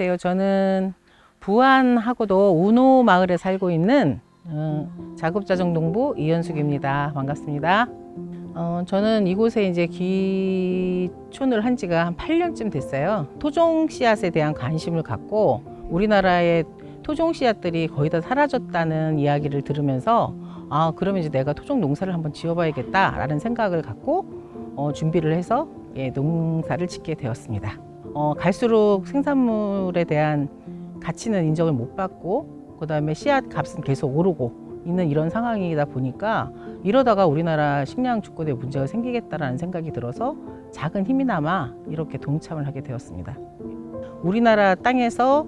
안녕하세요. 저는 부안하고도 운호 마을에 살고 있는 자급자정농부 이현숙입니다. 반갑습니다. 저는 이곳에 이제 기촌을 한 지가 한 8년쯤 됐어요. 토종 씨앗에 대한 관심을 갖고 우리나라의 토종 씨앗들이 거의 다 사라졌다는 이야기를 들으면서 그러면 이제 내가 토종 농사를 한번 지어봐야겠다라는 생각을 갖고 준비를 해서 농사를 짓게 되었습니다. 갈수록 생산물에 대한 가치는 인정을 못 받고 그다음에 씨앗 값은 계속 오르고 있는 이런 상황이다 보니까 이러다가 우리나라 식량 주권에 문제가 생기겠다라는 생각이 들어서 작은 힘이나마 이렇게 동참을 하게 되었습니다. 우리나라 땅에서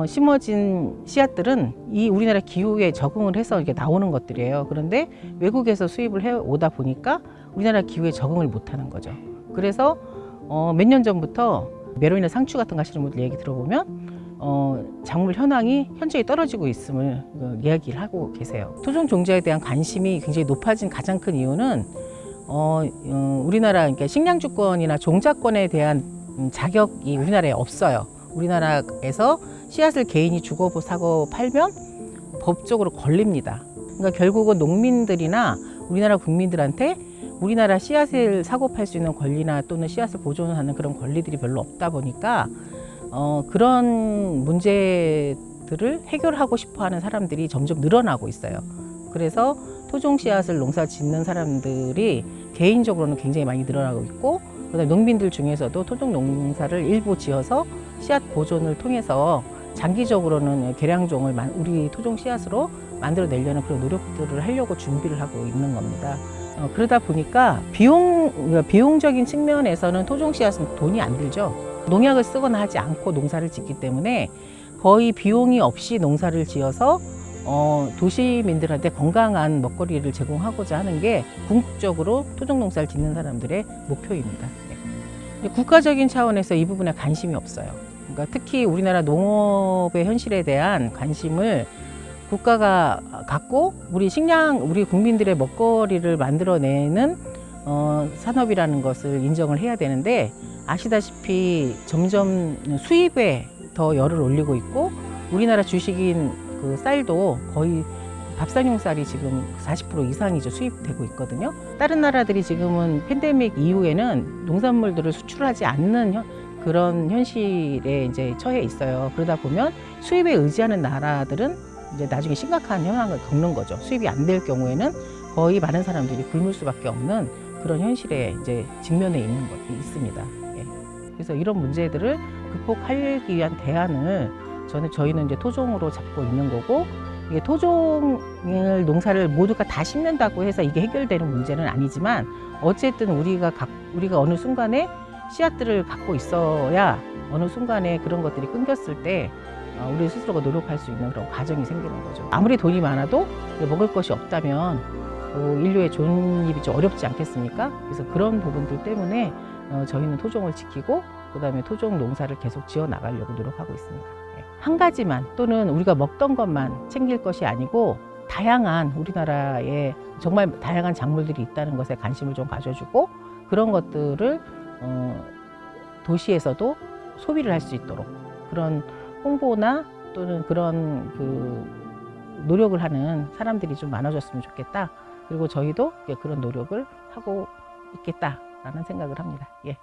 심어진 씨앗들은 이 우리나라 기후에 적응을 해서 이렇게 나오는 것들이에요. 그런데 외국에서 수입을 해 오다 보니까 우리나라 기후에 적응을 못 하는 거죠. 그래서 몇 년 전부터 메론이나 상추 같은 거 하시는 분들 얘기 들어보면 작물 현황이 현저히 떨어지고 있음을 이야기를 하고 계세요. 토종 종자에 대한 관심이 굉장히 높아진 가장 큰 이유는 우리나라 그러니까 식량주권이나 종자권에 대한 자격이 우리나라에 없어요. 우리나라에서 씨앗을 개인이 주고 사고 팔면 법적으로 걸립니다. 그러니까 결국은 농민들이나 우리나라 국민들한테 우리나라 씨앗을 사고 팔 수 있는 권리나 또는 씨앗을 보존하는 그런 권리들이 별로 없다 보니까 그런 문제들을 해결하고 싶어 하는 사람들이 점점 늘어나고 있어요. 그래서 토종 씨앗을 농사 짓는 사람들이 개인적으로는 굉장히 많이 늘어나고 있고 그다음에 농민들 중에서도 토종 농사를 일부 지어서 씨앗 보존을 통해서 장기적으로는 개량종을 우리 토종 씨앗으로 만들어내려는 그런 노력들을 하려고 준비를 하고 있는 겁니다. 그러다 보니까 비용적인 측면에서는 토종 씨앗은 돈이 안 들죠. 농약을 쓰거나 하지 않고 농사를 짓기 때문에 거의 비용이 없이 농사를 지어서 도시민들한테 건강한 먹거리를 제공하고자 하는 게 궁극적으로 토종 농사를 짓는 사람들의 목표입니다. 국가적인 차원에서 이 부분에 관심이 없어요. 그러니까 특히 우리나라 농업의 현실에 대한 관심을 국가가 갖고 우리 국민들의 먹거리를 만들어내는 산업이라는 것을 인정을 해야 되는데 아시다시피 점점 수입에 더 열을 올리고 있고 우리나라 주식인 그 쌀도 거의 밥상용 쌀이 지금 40% 이상이죠. 수입되고 있거든요. 다른 나라들이 지금은 팬데믹 이후에는 농산물들을 수출하지 않는 그런 현실에 이제 처해 있어요. 그러다 보면 수입에 의지하는 나라들은 이제 나중에 심각한 현황을 겪는 거죠. 수입이 안 될 경우에는 거의 많은 사람들이 굶을 수밖에 없는 그런 현실에 이제 직면해 있는 것이 있습니다. 그래서 이런 문제들을 극복하기 위한 대안을 저희는 이제 토종으로 잡고 있는 거고 이게 토종을 농사를 모두가 다 심는다고 해서 이게 해결되는 문제는 아니지만 어쨌든 우리가 어느 순간에 씨앗들을 갖고 있어야 어느 순간에 그런 것들이 끊겼을 때 우리 스스로가 노력할 수 있는 그런 과정이 생기는 거죠. 아무리 돈이 많아도 먹을 것이 없다면 인류의 존입이 좀 어렵지 않겠습니까? 그래서 그런 부분들 때문에 저희는 토종을 지키고 그다음에 토종 농사를 계속 지어 나가려고 노력하고 있습니다. 한 가지만 또는 우리가 먹던 것만 챙길 것이 아니고 다양한 우리나라에 정말 다양한 작물들이 있다는 것에 관심을 좀 가져주고 그런 것들을 도시에서도 소비를 할 수 있도록 그런 홍보나 또는 그런 노력을 하는 사람들이 좀 많아졌으면 좋겠다. 그리고 저희도 그런 노력을 하고 있겠다라는 생각을 합니다. 예.